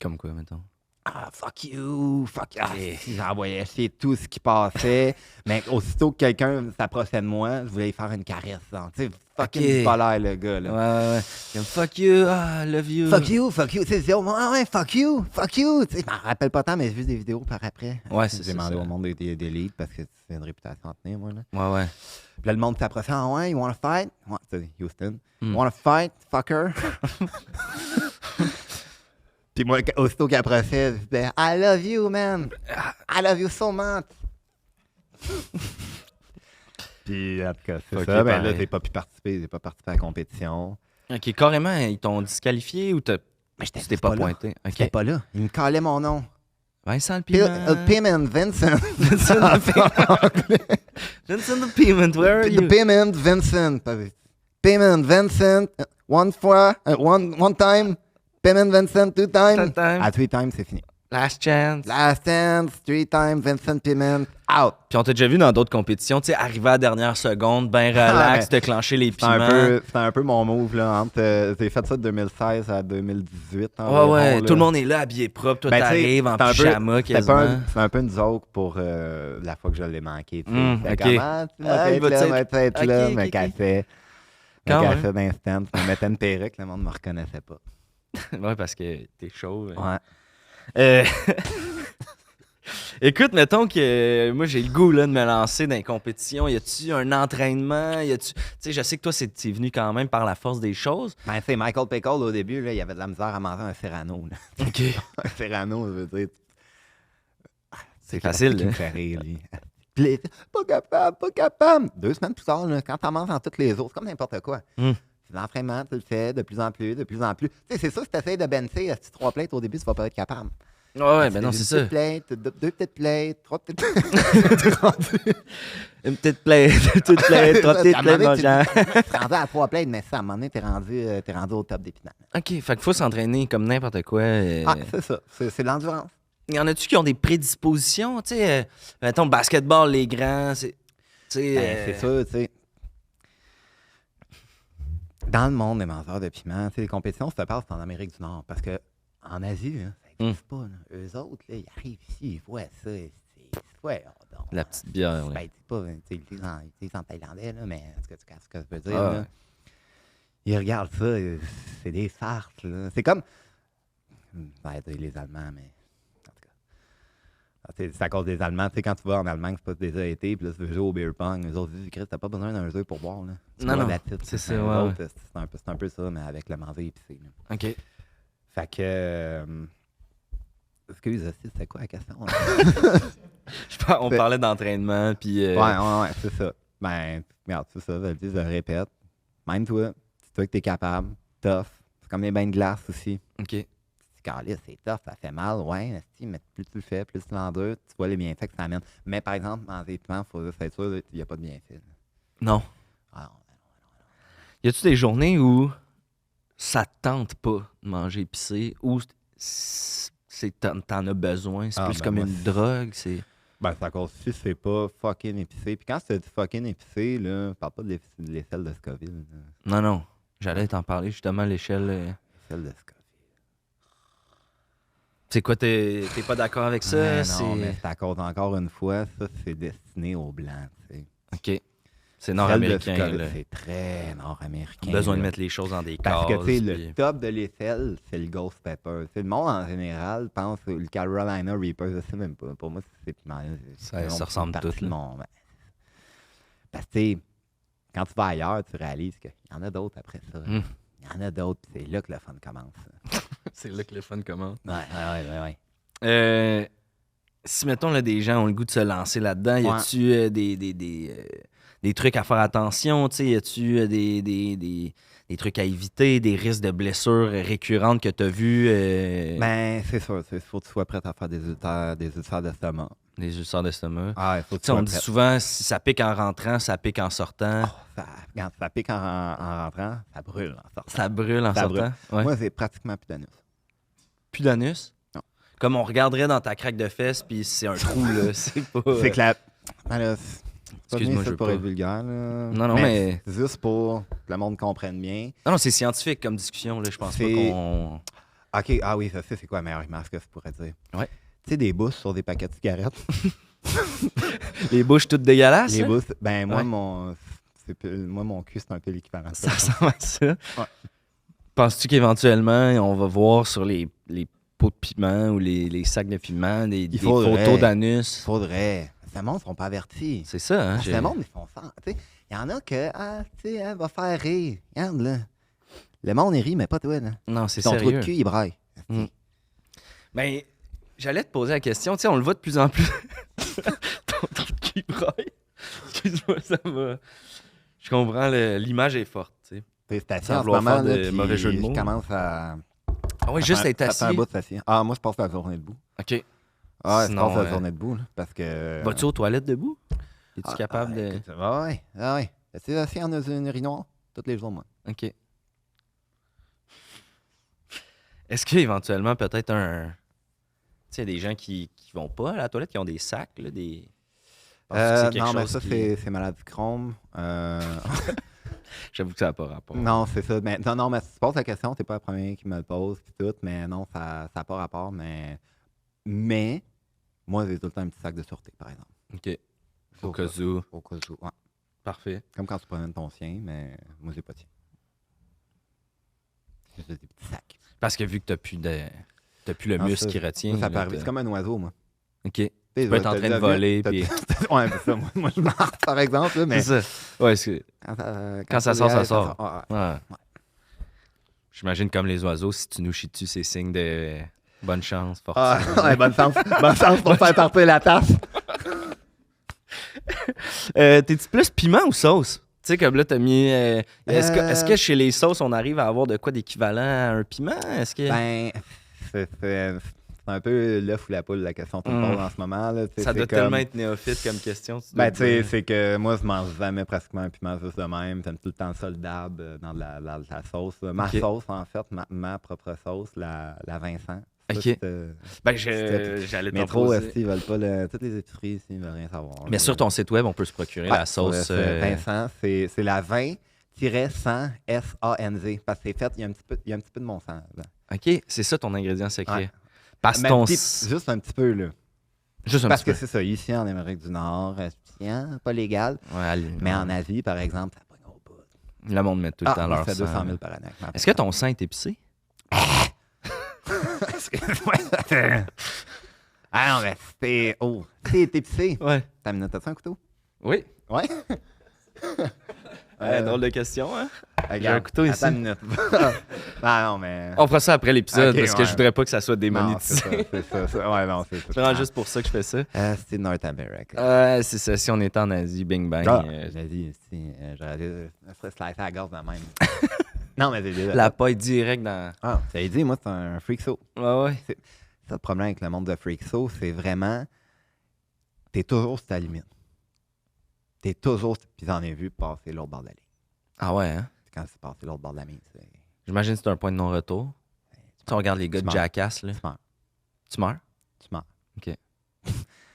Comme quoi, mettons? Ah, fuck you, fuck you. Ah, Ok. si, j'envoyais chier tout ce qui passait. Mais aussitôt que quelqu'un s'approchait de moi, je voulais lui faire une caresse. Tu sais, fucking Ok. bipolaire, le gars, Ouais, là. ouais, ouais. Comme fuck you, I love you. Fuck you, fuck you. Tu sais, je dis, oh, ouais, fuck you, fuck you. Tu sais, je m'en rappelle pas tant, mais j'ai vu des vidéos par après. Ouais, c'est J'ai demandé ça. au monde des leads parce que c'est une réputation à tenir, moi, là. Ouais, ouais. Puis là, le monde s'approchait. Ah ouais, you wanna fight? Ouais, c'est Houston. Mm. You wanna fight, fucker? Puis moi, aussitôt qu'il approchait, je disais, I love you, man. I love you so much. Puis, en tout cas, c'est Ok, ça. Ben là, pareil. j'ai pas pu participer. J'ai pas participé à la compétition. OK, carrément, ils t'ont disqualifié ou Mais tu t'es pas pointé? J'étais OK. pas là. Il me calait mon nom. Vincent le Pim Piment. Piment Vincent. Vincent the Piment. Vincent the Piment, where are The you? Piment Vincent. Piment Vincent. One fois. One time. Piment Vincent, 2 times. Third time. À 3 times, c'est fini. Last chance. Last dance, 3 times, Vincent Piment, out. Puis on t'a déjà vu dans d'autres compétitions, tu sais, arriver à la dernière seconde, ben relax, te clencher les C'était piments. un peu mon move, là. J'ai fait ça de 2016 à 2018. Ouais, environ, ouais, là. tout le monde est là, habillé propre, toi Ben, tu sais, t'arrives en c'était un peu- pyjama C'était quasiment. un peu une joke pour la fois que je l'ai manqué. tu sais. Ok. C'était comment, tu Ah, il vas va être là, être- va être ok, là, ok, me ok. cassait. Quand Me même. cassait d'instant. Je me mettais une perruque, le monde ne me reconnaissait pas. Ouais, parce que t'es chaud. Ouais. Euh, Écoute, mettons que moi j'ai le goût là, de me lancer dans les compétitions. Y a-tu un entraînement? Tu sais, je sais que toi, c'est venu quand même par la force des choses. Ben, c'est Michael Pickle, au début, là, il avait de la misère à manger un Serrano. Là. OK. Un Serrano, je veux dire. C'est facile, qui me là. fait rire, lui. Puis, il était, pas capable, pas capable. 2 semaines plus tard, là, quand t'en manges dans toutes les autres, c'est comme n'importe quoi. Mm. C'est l'entraînement, tu le fais de plus en plus, de plus en plus. Tu sais, c'est ça, si t'essayes de bencher à 3 plates au début, tu vas pas être capable. Ouais, ben Tu non, fais c'est une ça. petite plate, 2 petites plates, 3 petites plates. Une petite plaie, une petite plaie, trois petites À un plaies, moment mon donné, genre. t'es rendu à 3 plates, mais ça, à un moment donné, t'es rendu au top des pinards. OK, fait qu'il faut s'entraîner comme n'importe quoi. Ah, c'est ça. C'est de l'endurance. Y en a-tu qui ont des prédispositions? Tu sais, mettons, basketball, les grands, c'est... tu sais, Ben, c'est ça, tu sais. Dans le monde des mangeurs de piment, tu sais, les compétitions se passent en Amérique du Nord. Parce que en Asie, là, ça n'existe pas. Là. Eux autres, là, ils arrivent ici, ils voient ça. Ouais, La petite bière, ouais. Ben, c'est pas, tu sais, ils disent en thaïlandais, là, mais est-ce que tu casses ce que ça veut dire? Ah, là? ouais. Ils regardent ça, c'est des farces. Là. C'est comme. Ben, les Allemands, mais. En tout cas. Ah, tu sais, c'est à cause des Allemands. Tu sais, quand tu vas en Allemagne, c'est pas déjà été, puis là, tu veux jouer au beer pong. Les autres disent, Chris, t'as pas besoin d'un jeu pour boire. Là. Tu Non, bois non, de la petite, c'est ça, Eux ouais, autres, c'est un peu ça, mais avec le manger épicé. Là. OK. Fait que. Excuse, c'était quoi la question? On parlait d'entraînement, puis... Ouais, c'est ça. Ben, regarde, c'est ça, je le répète. Même toi, c'est toi que t'es capable, tough. C'est comme les bains de glace aussi. OK. calisse, c'est tough, ça fait mal, ouais, esti, mais plus tu le fais, plus tu l'endures, tu vois les bienfaits que ça amène. Mais par exemple, manger des piments, il faut juste être sûr qu'il n'y a pas de bienfaits. Non. Ah, Y a-tu des journées où ça te tente pas de manger épicé ou t'en as besoin? C'est plus ben comme moi, une drogue? C'est... ben, c'est à cause si c'est pas fucking épicé. Puis quand c'est du fucking épicé, là, parle pas de l'échelle de Scoville. Là. Non. J'allais t'en parler justement à l'échelle. L'échelle de Scoville. C'est quoi, t'es pas d'accord avec ça? Ouais, non, mais c'est à cause, encore une fois, ça, c'est destiné aux Blancs, tu sais. OK. C'est L'échelle de nord-américain, Scoville, là. c'est très nord-américain. Besoin de là. mettre les choses dans des Parce cases. que, tu sais, le puis- top de l'échelle, c'est le Ghost Pepper. Tu sais, le monde, en général, pense que le Carolina Reaper, je sais même pas. Pour moi, c'est Ça ressemble tout, là. Parce que, tu sais, quand tu vas ailleurs, tu réalises qu'il y en a d'autres après ça. Hum. Il y en a d'autres, puis c'est là que le fun commence. C'est là que le fun commence. Ouais. Si, mettons, là, des gens ont le goût de se lancer là-dedans, y a-tu des trucs à faire attention? Tu sais, y a-tu des trucs à éviter, des risques de blessures récurrentes que tu as vues? Ben, c'est sûr. Il faut que tu sois prêt à faire des ulcères d'estomac. Des ulcères d'estomac. Ah, il faut que Tu tu sais, on sois dit prêt. souvent, si ça pique en rentrant, ça pique en sortant. Quand ça pique en rentrant, ça brûle en sortant. Ça brûle en Ça sortant. brûle. Ouais. Moi, c'est pratiquement plus d'anus. Plus d'anus? Non. Comme on regarderait dans ta craque de fesses, puis c'est un trou, là. C'est pas... C'est que la... Ben là, c'est pas Excuse-moi, bien je ça veux pour pas. être vulgaire. Là. Non, mais- c'est juste pour que le monde comprenne bien. Non, c'est scientifique comme discussion, là. Je pense pas C'est- qu'on... OK, ah oui, ça c'est quoi la meilleure image que je pourrais dire? Ouais. Tu sais, des bouches sur des paquets de cigarettes. Les bouches toutes dégueulasses, Les là? bouches, ben moi, Ouais. mon cul, c'est un peu l'équivalent de Ça ça. ressemble à ça. Ouais. Penses-tu qu'éventuellement, on va voir sur les pots de piment ou les sacs de piment des faudrait. photos d'anus? Faudrait. Le monde ne sont pas avertis. C'est ça, hein? Parce que le monde, ils font ça. Tu sais, il y en a que, tu sais, va faire rire. Regarde, là. Le monde, il rit, mais pas toi, là. Non, c'est Ton trou sérieux. de cul, il braille. Mm. Ben, j'allais te poser la question. Tu sais, on le voit de plus en plus. Ton trou de cul braille. Excuse-moi, ça va. Je comprends, l'image est forte, tu sais. C'est assis Sans en ce vouloir moment, faire là, de puis mauvais jeu de mots. je commence à... Ah oui, juste être Ça fait un assis. bout de assis. Ah, moi, je passe la journée debout. OK. Ah, Sinon, je passe la journée debout, là, parce que... Vas-tu aux toilettes debout? Es-tu capable de... écoute, ouais. Tu assis en une urinoir tous les jours, moi. OK. Est-ce qu'éventuellement, peut-être un... Tu sais, des gens qui vont pas à la toilette, qui ont des sacs, là, des... Penses-tu que c'est quelque Non, mais chose ça, qui- c'est maladie Crohn. J'avoue que ça n'a pas rapport. Non, c'est ça. Mais, non, mais si tu poses la question, t'es pas le premier qui me le pose, puis tout, mais non, ça n'a pas rapport. Mais moi, j'ai tout le temps un petit sac de sûreté, par exemple. OK. Au cas où. Au cas où, ouais. Parfait. Comme quand tu promènes ton chien, mais moi, j'ai pas de chien. J'ai juste des petits sacs. Parce que vu que t'as plus le Non, muscle ça- qui retient. Ça peut là, arriver. C'est comme un oiseau, moi. OK. Tu peux être en train de voler, puis... Ouais, c'est ça. Moi, je marche, par exemple, là, mais... C'est ça. Ouais, c'est... Quand ça sort, ça sort. Ouais. Ouais. J'imagine comme les oiseaux, si tu nous chies dessus, c'est signe de bonne chance, fortune. Ouais, bonne chance. Bonne chance pour faire partir la tasse. T'es-tu plus piment ou sauce? Tu sais, comme là, t'as mis... Est-ce que chez les sauces, on arrive à avoir de quoi d'équivalent à un piment? Est-ce que... Ben, c'est un peu l'œuf ou la poule, la question que tu me poses en ce moment. Là, tu sais, ça c'est doit comme- tellement être néophyte comme question. Ben, tu sais, c'est que moi, je mange jamais pratiquement un piment juste de même. J'aime tout le temps ça, le dab dans de la sauce. Là. Ma Ok. sauce, en fait, ma propre sauce, la Vincent. Ça, Ok. c'est, Ben, c'était- j'allais mais t'en trop, poser. ils veulent pas toutes les épiceries ici, ils veulent rien savoir. Mais sur ton site web, on peut se procurer la sauce. c'est Vincent, c'est la 20-100 S-A-N-Z. Parce que c'est fait, il y a un petit peu de mon sang. Là. OK, c'est ça ton ingrédient secret. Ouais. Parce Mais ton... juste un petit peu, là. Juste un Parce petit que peu. c'est ça, ici en Amérique du Nord, pas légal. Ouais, Mais en Asie, par exemple, ça pogne au bout. le monde met tout le temps moi, leur ça fait sang. 200 000 par année. Est-ce que ton sang est épicé? Ah non, mais c'était... Oh, t'es épicé. Ouais. T'as un couteau? Oui. Ouais. Drôle de question, hein? Regarde, J'ai un couteau ici. attends une minute. Ah non, mais... On fera ça après l'épisode Ok, parce que ouais. je voudrais pas que ça soit Non, démonétisé. c'est ça. Ouais, non, c'est ça. C'est vraiment juste pour ça que je fais ça. C'est North America. C'est ça. Si on était en Asie, bing bang. J'ai dit ici, j'aurais dû se slicer à la gorge de même. Non, mais c'est La paille direct dans... Ah, ça veut dire, moi, c'est un freak show. Ouais. C'est ça le problème avec le monde de freak show, c'est vraiment... T'es toujours sur ta limite. T'es toujours... Puis j'en ai vu passer l'autre bord de la ligne. Ah ouais, hein? Quand c'est passé l'autre bord de la ligne, c'est... J'imagine que c'est un point de non-retour. Tu regardes les gars de Jackass, là. Tu meurs. Tu meurs? Tu meurs. OK.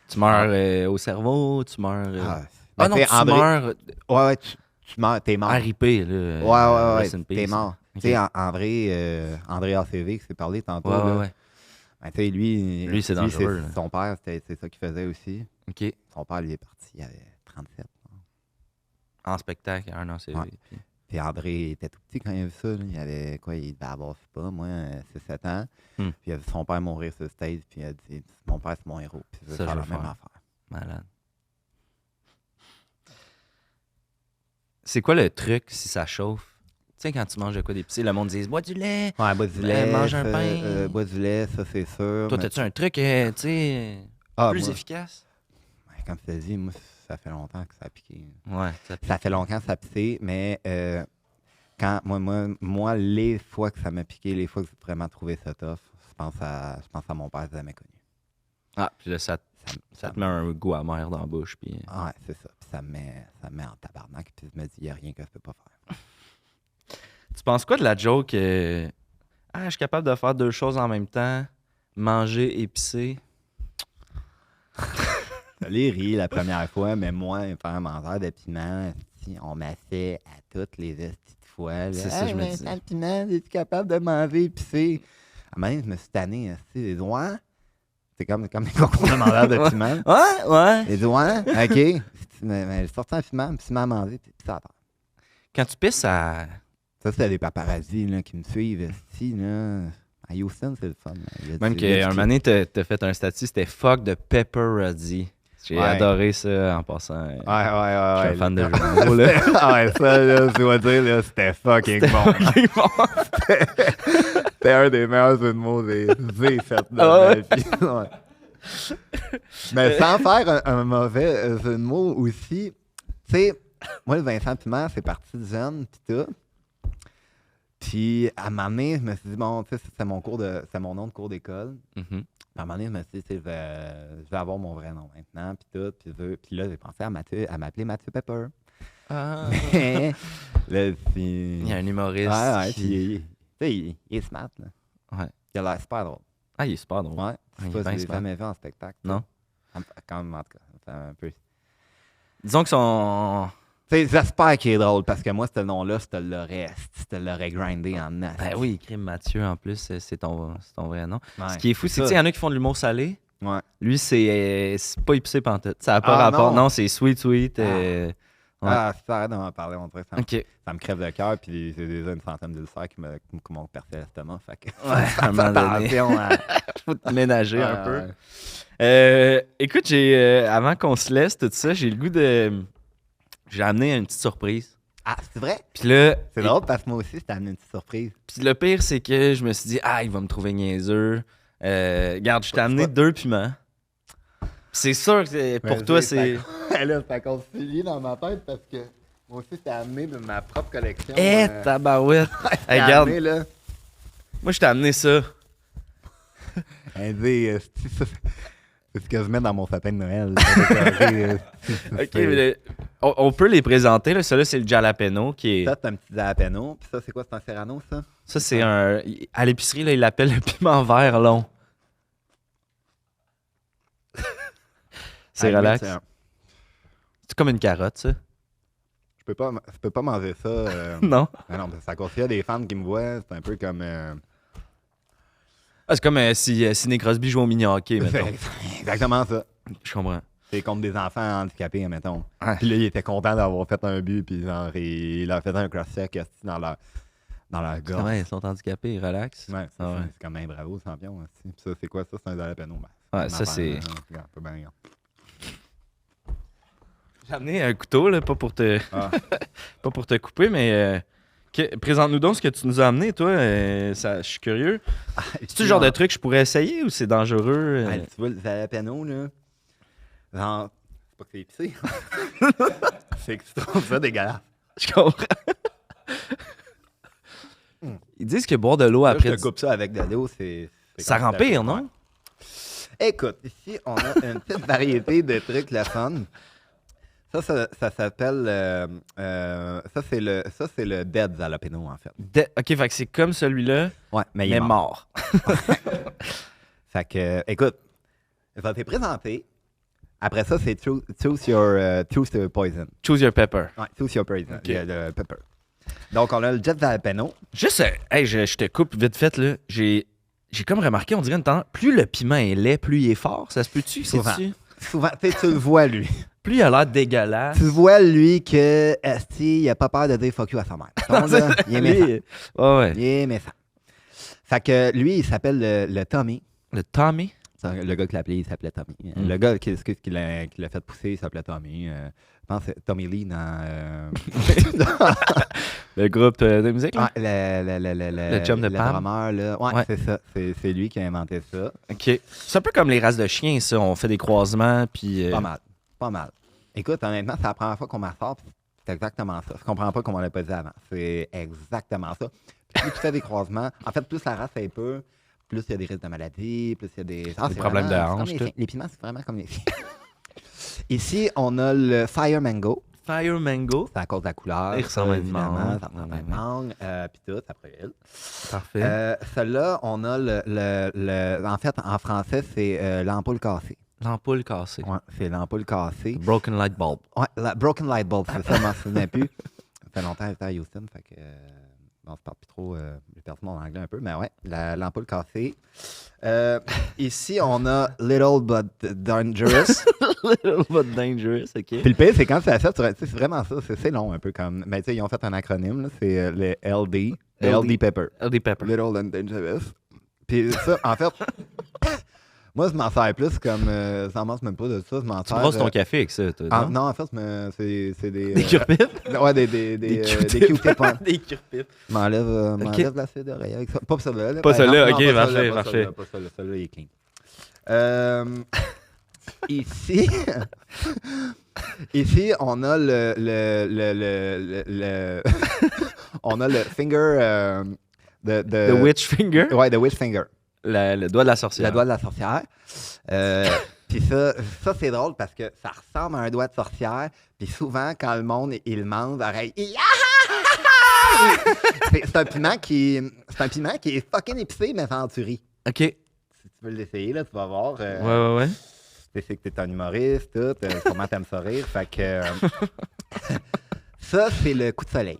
Tu meurs au cerveau, tu meurs... Ah non, tu tu André... meurs... Ouais, tu meurs, t'es mort. RIP, là. Ouais, Rest in peace. t'es mort. Okay. Tu sais, André ACV, qui s'est parlé tantôt. Ouais. Ben, tu sais, lui, c'est dangereux. Son père, c'est ça qu'il faisait aussi. OK. Son père, lui, est parti, il avait 37. En spectacle, un an, c'est... Ouais. Puis André était tout petit quand il a vu ça. Là. Il avait quoi? Il devait avoir, je sais pas, moi, 6-7 ans. Puis il a vu son père mourir sur le stage. Puis il a dit, mon père, c'est mon héros. Puis il veut faire la même affaire. Malade. C'est quoi le truc si ça chauffe? Tu sais, quand tu manges de quoi d'épicé, le monde dit bois du lait. Ouais, bois du lait. Mange un pain. Bois du lait, ça, c'est sûr. Toi, t'as-tu un truc, tu sais, plus efficace? Ouais, comme je te dis, moi, ça fait longtemps que ça a piqué. Ouais, ça fait longtemps que ça a piqué, mais quand moi, les fois que ça m'a piqué, les fois que j'ai vraiment trouvé ça tough, je pense à mon père, je l'avais connu. Ah, puis là, ça te met un goût amer dans la bouche. Puis... Ouais, c'est ça. Puis ça me met en tabarnak. Puis je me dis, il n'y a rien que je peux pas faire. Tu penses quoi de la joke? Je suis capable de faire deux choses en même temps. Manger et pisser. J'allais rire la première fois, mais moi, faire un mangeur de piment, on m'a fait à toutes les petites fois. C'est ça, je me dis. Le piment, es-tu capable de manger et pisser? À un moment donné, je me suis tanné. Les doigts, c'est comme les concours de mangeur de piment. Ouais. Les doigts, OK. Mais j'ai sorti un piment à manger, puis ça part. Quand tu pisses, ça... Ça, c'est des paparazzis là, qui me suivent. Là. À Houston, c'est le fun. Même qu'un moment donné, t'as fait un statut, c'était fuck de pepperazzi. J'ai adoré ça en passant. Ouais. Je suis un fan de jeux de mots, là. Ouais, ça, là, tu vas dire, là, c'était fucking bon. C'était un des meilleurs jeux de mots que j'ai fait dans ma vie. Mais sans faire un mauvais jeu de mots aussi, tu sais, moi, le Vincent Piment, c'est parti de jeune, pis tout. Puis, à un moment donné, je me suis dit, bon, tu sais, c'est mon nom de cours d'école. À un moment donné, je me suis dit, je vais avoir mon vrai nom maintenant, puis tout. Puis là, j'ai pensé à m'appeler Mathieu Pepper. Mais, là, il y a un humoriste. Ouais, puis, tu sais, il est smart, là. Ouais. Il a l'air super drôle. Ah, il est super drôle. Ouais. Je sais pas si j'ai jamais vu en spectacle. Non? Quand même, en tout cas, un peu. Disons que son... J'espère qu'il est drôle, parce que moi, ce nom-là, je te l'aurais grindé en as. Ben oui, crime Mathieu, en plus, c'est ton vrai nom. Ouais, ce qui est fou, c'est qu'il y en a qui font de l'humour salé. Ouais. Lui, c'est pas épicé pantoute. Ça n'a pas rapport. Non, c'est sweet. Ouais. Si tu arrêtes de m'en parler, on dirait que ça me crève le cœur, puis j'ai déjà une centaine d'ulcères qui m'ont percé l'estomac. Fait que à un moment donné, faut te ménager un peu. Écoute, avant qu'on se laisse, tout ça, j'ai le goût de... J'ai amené une petite surprise. Ah, c'est vrai? Puis là... C'est drôle parce que moi aussi, je t'ai amené une petite surprise. Puis le pire, c'est que je me suis dit, il va me trouver niaiseux. Regarde, je t'ai amené 2 piments. C'est sûr que pour toi, c'est... Là, ça continue dans ma tête parce que moi aussi, je t'ai amené de ma propre collection. Tabarouette! Regarde, là. moi, je t'ai amené ça. C'est ce que je mets dans mon sapin de Noël. OK, mais on peut les présenter. Là. Ça, là, c'est le jalapeno qui est... Ça, c'est un petit jalapeno. Puis ça, c'est quoi? C'est un serrano, ça? Ça, c'est un... À l'épicerie, là, ils l'appellent le piment vert long. C'est relax. C'est comme une carotte, ça. Je peux pas manger ça. Non? Non, parce que ça continue à des fans qui me voient. C'est un peu comme... c'est comme si Sidney Crosby jouait au mini-hockey, mettons. C'est exactement ça. Je comprends. C'est contre des enfants handicapés, mettons. Ouais. Puis là, il était content d'avoir fait un but, puis genre, il a fait un cross-check dans leur gorge. Ouais, ils sont handicapés, ils relaxent. Ouais, c'est quand même bravo, champion. Puis ça, c'est quoi ça? C'est un jalapeno. Ouais, ça, c'est... Regarde. J'ai amené un couteau, là, pas pour te couper, mais... Présente-nous donc ce que tu nous as amené, toi. Je suis curieux. C'est-tu le genre de truc que je pourrais essayer ou c'est dangereux? Tu vois, le jalapeno, là, genre, c'est pas que c'est épicé. C'est que tu trouves ça dégueulasse. Je comprends. Ils disent que boire de l'eau Là, après... je te coupe ça avec de l'eau, c'est Ça rend pire, non? Écoute, ici, on a une petite variété de trucs le fun. Ça s'appelle... ça, c'est le Dead Jalapeno, en fait. OK, fait que c'est comme celui-là, Ouais, mais il mais est mort. mort. Fait que, écoute, ça t'est présenté. Après ça, c'est choose your poison. Choose your pepper. Ouais, choose your poison. Ok. Le pepper. Donc, on a le Jet Jalapeno. Juste, hey, je te coupe vite fait, là. J'ai comme remarqué, on dirait une tendance, plus le piment est laid, plus il est fort. Ça se peut-tu? Souvent. C'est-tu? Souvent, tu le vois, lui. Plus il a l'air dégueulasse. Tu vois, lui, que Esti, il a pas peur de dire fuck you à sa mère. Donc, là, il est méchant. Ouais. Il est méchant. Fait que lui, il s'appelle le Tommy. Le Tommy? Le gars qui l'a appelé, il s'appelait Tommy. Le gars qui l'a fait pousser, il s'appelait Tommy. Je pense que c'est Tommy Lee dans... Le groupe de musique, là? le chum de le Pam. drummer, là. Ouais, Ouais. c'est ça. C'est lui qui a inventé ça. OK. C'est un peu comme les races de chiens, ça. On fait des croisements, puis... Pas mal. Pas mal. Écoute, honnêtement, c'est la première fois qu'on m'en sort, puis c'est exactement ça. Je comprends pas comment on l'a pas dit avant. C'est exactement ça. Puis plus tu fais des croisements, en fait, plus la race est peu, plus il y a des risques de maladie, plus il y a des... Des c'est problèmes vraiment- de c'est comme hanche, les tout. chiens. Les piments, c'est vraiment comme les chiens. Ici, on a le Fire Mango. Fire Mango. C'est à cause de la couleur. Il ressemble à une évidemment. mangue. Ça ressemble à une mangue. Puis tout, après elle. Parfait. Celle-là, on a en fait, en français, c'est l'ampoule cassée. L'ampoule cassée. Ouais, c'est l'ampoule cassée. Broken light bulb. Ouais, la Broken Light Bulb, c'est ça, je m'en souvenais plus. Ça fait longtemps que j'étais à Houston, fait que... bon, je parle plus trop... j'ai perdu mon anglais un peu, mais ouais, l'ampoule cassée. Ici, on a Little But Dangerous. Little but dangerous, OK. Puis le pire, c'est quand tu l'as fait, c'est vraiment ça, c'est long un peu comme... Mais tu sais, ils ont fait un acronyme, là, c'est le LD. LD Pepper. LD Pepper. Little and Dangerous. Puis ça, en fait... Moi, je m'en sers plus comme... ça m'en même pas de ça, je m'en Tu sers... brosses ton café avec ça, toi, non? non, en fait, c'est des... Des cure-pipes? Ouais, des Q-tips, ouais. Des cure-pipes. M'enlève l'acide d'oreille avec ça. Pas celle-là. Là. Pas celle-là, non, ok, pas parfait, celle-là, pas parfait. celle-là, pas celle-là, celle-là, il est clean. Ici... Ici, on a on a le finger... The witch finger? Ouais, the witch finger. Le doigt de la sorcière. Le doigt de la sorcière. Puis ça c'est drôle parce que ça ressemble à un doigt de sorcière. Puis souvent, quand le monde, il le mange, pareil. C'est un piment qui est fucking épicé, mais sans tuerie. OK. Si tu veux l'essayer, là, tu vas voir. Ouais. Tu sais que t'es un humoriste, tout. Sûrement t'aimes ça rire. Fait que... ça, c'est le coup de soleil.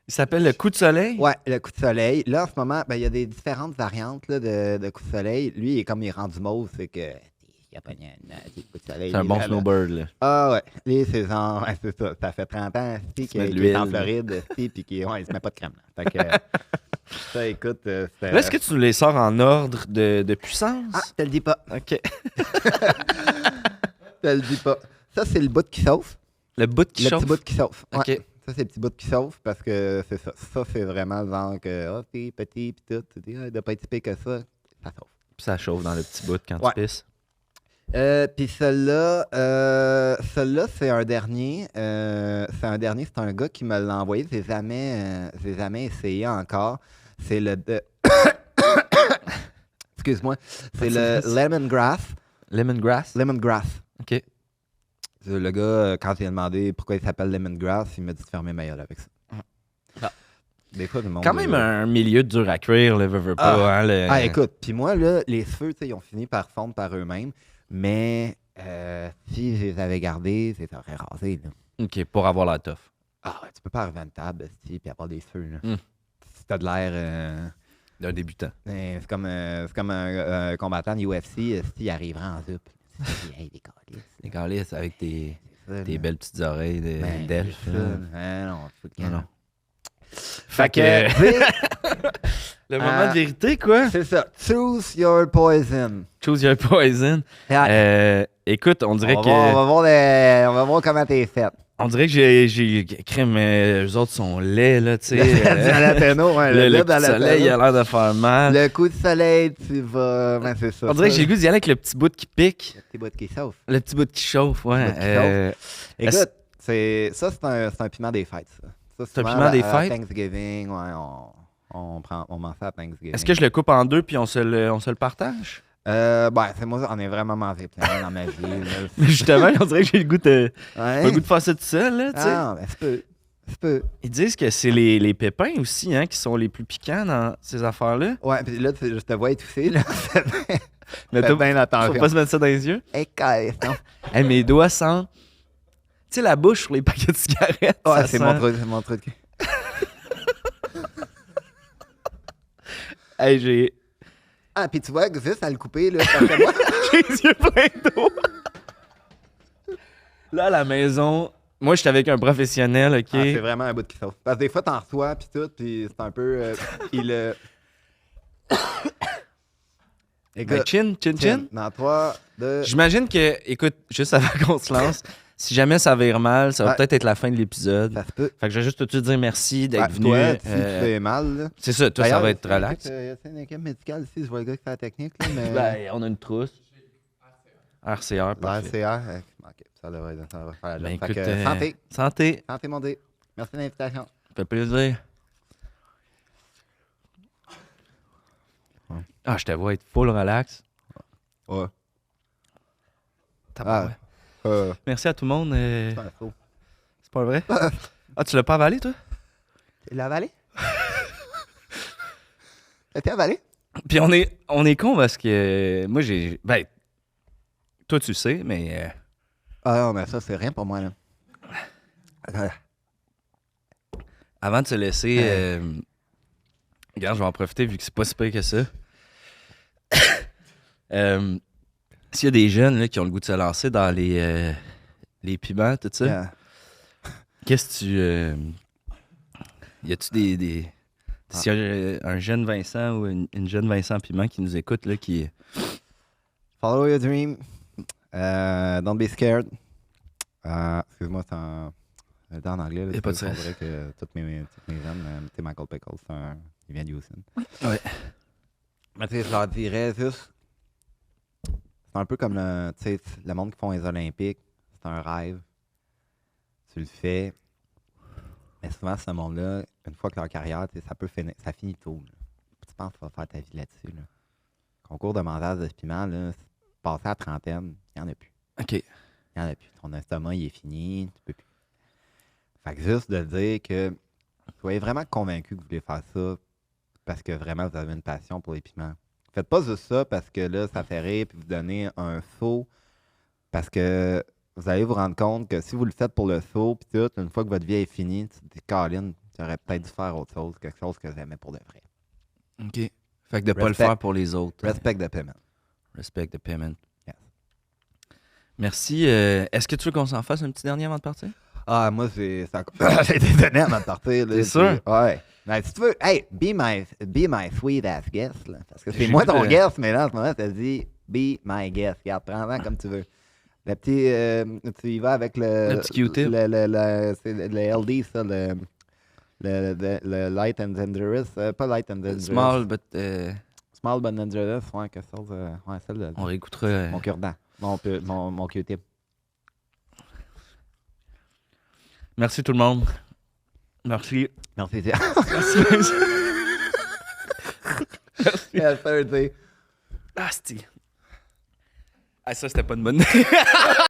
Il s'appelle le coup de soleil? Ouais, le coup de soleil. Là, en ce moment, il y a des différentes variantes là, de coup de soleil. Lui, il est comme il est rendu mauve, c'est que... Il a pas un coup de soleil. C'est un bon là. snowbird, là. Ah ouais, lui, c'est genre, ouais, c'est ça. Ça fait 30 ans qu'il met de est en l'huile. Floride, puis qu'il il se met pas de crème. Là. Fait que, ça, écoute, c'était... Là, est-ce que tu nous les sors en ordre de puissance? Ah, te le dis pas. OK. Te le dis pas. Ça, c'est le bout qui chauffe. Le bout qui Le chauffe? petit bout qui chauffe. Ouais. OK. Ça, c'est le petit bout qui chauffe parce que c'est ça. Ça, c'est vraiment genre que, t'es petit, puis tout. Tu dis, il doit pas être si pire que ça. Ça chauffe. Puis ça chauffe dans le petit bout quand Ouais. tu pisses. Puis celle-là, c'est un dernier. C'est un gars qui me l'a envoyé. Je l'ai jamais essayé encore. C'est le... Excuse-moi. C'est le lemongrass. Lemongrass? Lemongrass. OK. C'est le gars, quand il a demandé pourquoi il s'appelle lemongrass, il m'a dit de fermer ma gueule avec ça. Ah. Des fois, tout le monde... Quand même un milieu dur à cuire, le veux pas. Hein, le... Ah, écoute, puis moi, là, les cheveux, tu sais, ils ont fini par fondre par eux-mêmes. Mais si je les avais gardés, ça aurait rasé, là. OK, pour avoir la tough. Ah, ouais, tu peux pas arriver à une table, puis avoir des cheveux, là. Mm. Si t'as de l'air... D'un débutant. c'est comme un combattant de UFC, il arrivera en zup. Hey, des calices. Les calices avec tes C'est ça, tes là. belles petites oreilles Ben, d'elfe. c'est là. ça. Ah, non, faut le Non, camp. non. Fait que... tu sais, Le moment de vérité, quoi. c'est ça. Choose your poison. Choose your poison. Ouais. Écoute, on dirait on, que... on va voir comment t'es faite. On dirait que j'ai crème, eux autres sont laids, là, tu sais. Jalapeno, ouais, le lait coup de jalapeno. soleil, il a l'air de faire mal. Le coup de soleil, tu vas... Ben, c'est ça. On dirait que j'ai le goût d'y aller avec le petit bout qui pique, Le petit bout qui chauffe. le petit bout qui chauffe, ouais. Le petit bout qui Écoute, c'est un piment des fêtes, ça. C'est un piment des fêtes? Thanksgiving, ouais, on mange ça à Thanksgiving. Est-ce que je le coupe en deux puis on se le partage? C'est moi, on est vraiment mangé plein dans ma vie. Là. Mais justement, on dirait que j'ai le goût de, Ouais. pas le goût de faire ça tout seul, là, tu sais. Ah, ben, c'est peu. Ils disent que c'est les pépins aussi, hein, qui sont les plus piquants dans ces affaires-là. Ouais, puis là, je te vois étouffer, là. Mais Fais bien faut attention. pas se mettre ça dans les yeux. Non. Hey, mes doigts sentent... Tu sais, la bouche sur les paquets de cigarettes, Ouais, ça c'est sent... mon truc. Hey, j'ai Ah, puis tu vois, juste à le couper, là, parce que moi... j'ai les yeux pleins d'eau. Là, à la maison... Moi, j'étais avec un professionnel, OK? Ah, c'est vraiment un bout qui sauce. Parce que des fois, t'en reçois, puis tout, puis c'est un peu... Ben, chin. Dans 3, 2... J'imagine que, écoute, juste avant qu'on se lance, si jamais ça vire mal, ça va Ouais. peut-être être la fin de l'épisode. Ça se peut. Fait que je vais juste te dire merci d'être Ouais, venu. toi, si tu fais mal, là... C'est ça, toi, ça va être relax. C'est une équipe médicale ici, je vois le gars qui fait la technique, là, mais... Ben, on a une trousse. RCR, parfait. RCR, OK, ça devrait faire la job. Ben, Fait écoute, que, santé. Santé, Santé, mon Dieu. Merci de l'invitation. ça fait plaisir. Ouais. Ah, je te vois être full relax. Ouais. Tabarouette. Ah, Merci à tout le monde. c'est un saut. C'est pas vrai? Ah, tu l'as pas avalé, toi? Tu l'as avalé? T'as avalé? Puis on est con parce que moi, j'ai... Ben, toi, tu sais, mais... Ah non, mais ça, c'est rien pour moi, là. Avant de se laisser... Regarde, je vais en profiter vu que c'est pas si pire que ça. S'il y a des jeunes là, qui ont le goût de se lancer dans les piments, tout ça, Yeah. qu'est-ce que tu... y a-tu des... S'il y a un jeune Vincent ou une jeune Vincent Piment qui nous écoute, là, qui... Follow your dream. Don't be scared. Excuse-moi, c'est en anglais. Là, Y a pas de on stress. dirait que toutes mes jeunes, tu sais, Michael Pickles, il vient de Houston. Ouais. Mais tu sais, je leur dirais juste, c'est un peu comme tu sais, le monde qui font les Olympiques, c'est un rêve. Tu le fais. Mais souvent, ce monde-là, une fois que leur carrière, tu sais, ça peut finir, ça finit tôt. Là. Tu penses que tu vas faire ta vie là-dessus. Là. Concours de montage de piment, là, passer à la trentaine, il n'y en a plus. OK. Il n'y en a plus. Ton estomac, il est fini, tu peux plus. Fait que juste de dire que soyez vraiment convaincu que vous voulez faire ça parce que vraiment vous avez une passion pour les piments. Faites pas juste ça parce que là, ça fait rire puis vous donnez un saut parce que vous allez vous rendre compte que si vous le faites pour le saut puis tout, une fois que votre vie est finie, tu te dis, Colin, tu aurais peut-être dû faire autre chose, quelque chose que j'aimais pour de vrai. OK. Fait que de pas le Respect. faire pour les autres. Respect the payment. Respect the payment. Yes. Merci. Est-ce que tu veux qu'on s'en fasse un petit dernier avant de partir? Ah, moi, j'ai été donné avant de partir. là, T'es sûr? Ouais. Mais si tu veux, hey, be my sweet ass guest. Là, parce que c'est J'ai moi le goût ton de- guest, mais là, en ce moment, t'as dit be my guest. Regarde, prends-en comme tu veux. Le petit, tu y vas avec le... Le petit Q-tip. C'est le LD, ça, le Light and Dangerous. Pas Light and Dangerous. Small, but... Small but Dangerous, ouais, quelque chose. Ouais, celle-là. on réécoutera... Mon cure-dent. Mon Q-tip. Merci tout le monde. Merci. Merci. Merci. Merci. Ah, c'ti. Ah, ça, c'était pas une bonne...